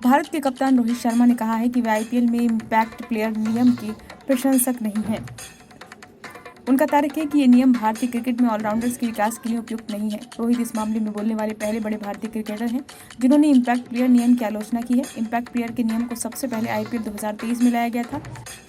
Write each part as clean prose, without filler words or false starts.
भारत के कप्तान रोहित शर्मा ने कहा है कि वे आईपीएल में इम्पैक्ट प्लेयर नियम के प्रशंसक नहीं हैं। उनका तर्क है कि ये नियम भारतीय क्रिकेट में ऑलराउंडर्स के विकास के लिए उपयुक्त नहीं है। रोहित इस मामले में बोलने वाले पहले बड़े भारतीय क्रिकेटर हैं जिन्होंने इम्पैक्ट प्लेयर नियम की आलोचना की है। इम्पैक्ट प्लेयर के नियम को सबसे पहले आईपीएल 2023 में लाया गया था।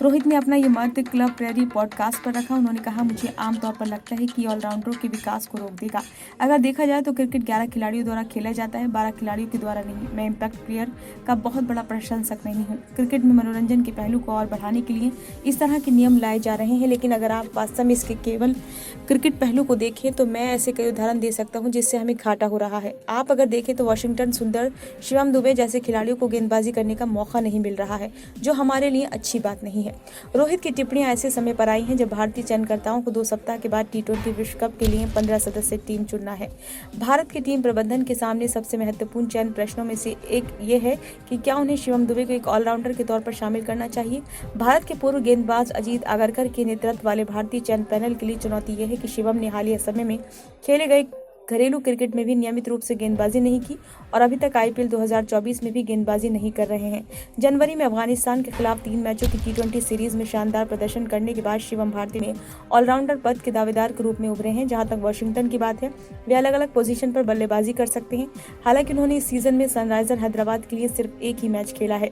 रोहित ने अपना ये मत क्लब प्रेरी पॉडकास्ट पर रखा। उन्होंने कहा, मुझे आमतौर पर लगता है कि ऑलराउंडरों के विकास को रोक देगा। अगर देखा जाए तो क्रिकेट 11 खिलाड़ियों द्वारा खेला जाता है, 12 खिलाड़ियों के द्वारा नहीं। मैं इम्पैक्ट प्लेयर का बहुत बड़ा प्रशंसक नहीं हूँ। क्रिकेट में मनोरंजन के पहलू को और बढ़ाने के लिए इस तरह के नियम लाए जा रहे हैं, लेकिन अगर आप वास्तव में इसके केवल क्रिकेट पहलू को देखें तो मैं ऐसे कई उदाहरण दे सकता हूं जिससे हमें घाटा हो रहा है। आप अगर देखें तो वाशिंगटन सुंदर, शिवम दुबे जैसे खिलाड़ियों को गेंदबाजी करने का मौका नहीं मिल रहा है, जो हमारे लिए अच्छी बात नहीं है। रोहित की टिप्पणियां ऐसे समय पर आई हैं जब भारतीय चयनकर्ताओं को 2 सप्ताह के बाद टी20 विश्व कप के लिए 15 सदस्य टीम चुनना है। भारत की टीम प्रबंधन के सामने सबसे महत्वपूर्ण चयन प्रश्नों में से एक ये है कि क्या उन्हें शिवम दुबे को एक ऑलराउंडर के तौर पर शामिल करना चाहिए। भारत के पूर्व गेंदबाज अजीत आगरकर के नेतृत्व वाले भारतीय चयन पैनल के लिए चुनौती यह है कि शिवम ने हालिया समय में खेले गए घरेलू क्रिकेट में भी नियमित रूप से गेंदबाजी नहीं की और अभी तक आईपीएल 2024 में भी गेंदबाजी नहीं कर रहे हैं। जनवरी में अफगानिस्तान के खिलाफ 3 मैचों की टी20 सीरीज में शानदार प्रदर्शन करने के बाद शिवम भारतीय में ऑलराउंडर पद के दावेदार के रूप में उभरे हैं। जहां तक वॉशिंगटन की बात है, वे अलग अलग पोजीशन पर बल्लेबाजी कर सकते हैं। हालांकि उन्होंने इस सीजन में सनराइजर हैदराबाद के लिए सिर्फ एक ही मैच खेला है।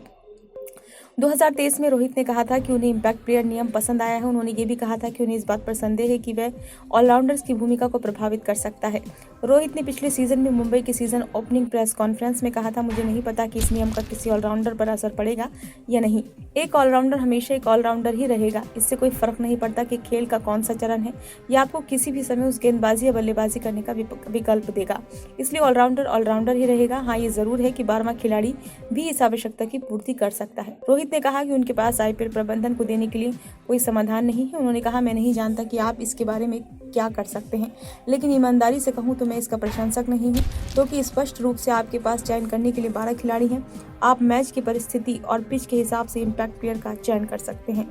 2023 में रोहित ने कहा था कि उन्हें इम्पैक्ट प्लेयर नियम पसंद आया है। उन्होंने ये भी कहा था कि उन्हें इस बात पर संदेह है कि वह ऑलराउंडर्स की भूमिका को प्रभावित कर सकता है। रोहित ने पिछले सीजन में मुंबई की सीजन ओपनिंग प्रेस कॉन्फ्रेंस में कहा था, मुझे नहीं पता कि इस नियम का किसी ऑलराउंडर पर असर पड़ेगा या नहीं। एक ऑलराउंडर हमेशा एक ऑलराउंडर ही रहेगा। इससे कोई फर्क नहीं पड़ता कि खेल का कौन सा चरण है या आपको किसी भी समय उस गेंदबाजी या बल्लेबाजी करने का विकल्प देगा। इसलिए ऑलराउंडर ही रहेगा। हाँ, ये जरूर है कि 12वां खिलाड़ी भी इस आवश्यकता की पूर्ति कर सकता है। रोहित ने कहा कि उनके पास आईपीएल प्रबंधन को देने के लिए कोई समाधान नहीं है। उन्होंने कहा, मैं नहीं जानता कि आप इसके बारे में क्या कर सकते हैं, लेकिन ईमानदारी से कहूं तो मैं इसका प्रशंसक नहीं हूं, क्योंकि स्पष्ट रूप से आपके पास चयन करने के लिए 12 खिलाड़ी हैं। आप मैच की परिस्थिति और पिच के हिसाब से इम्पैक्ट प्लेयर का चयन कर सकते हैं।